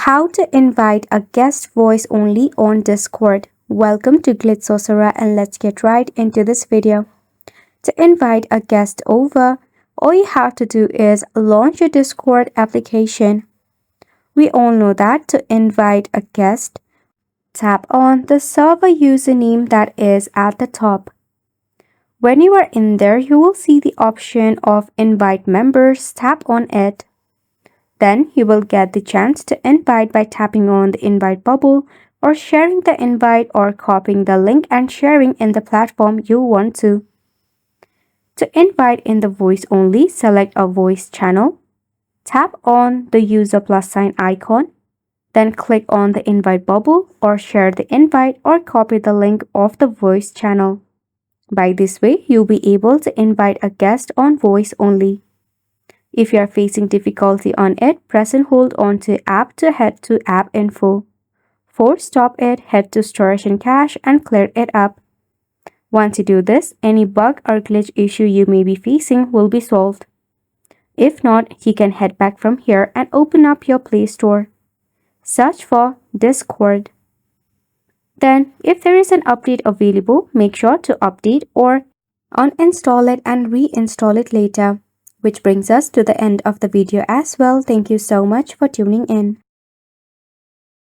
How to invite a guest voice only on Discord. Welcome to Glitz Sorcerer and let's get right into this video. To invite a guest over, all you have to do is launch your Discord application. We all know that to invite a guest, tap on the server username that is at the top. When you are in there, you will see the option of invite members. Tap on it. Then you will get the chance to invite by tapping on the invite bubble or sharing the invite or copying the link and sharing in the platform you want to. To invite in the voice only, select a voice channel. Tap on the user plus sign icon. Then click on the invite bubble or share the invite or copy the link of the voice channel. By this way, you'll be able to invite a guest on voice only. If you are facing difficulty on it, press and hold on to app to head to app info. For stop it, head to storage and cache and clear it up. Once you do this, any bug or glitch issue you may be facing will be solved. If not, you can head back from here and open up your Play Store. Search for Discord. Then, if there is an update available, make sure to update or uninstall it and reinstall it later. Which brings us to the end of the video as well. Thank you so much for tuning in.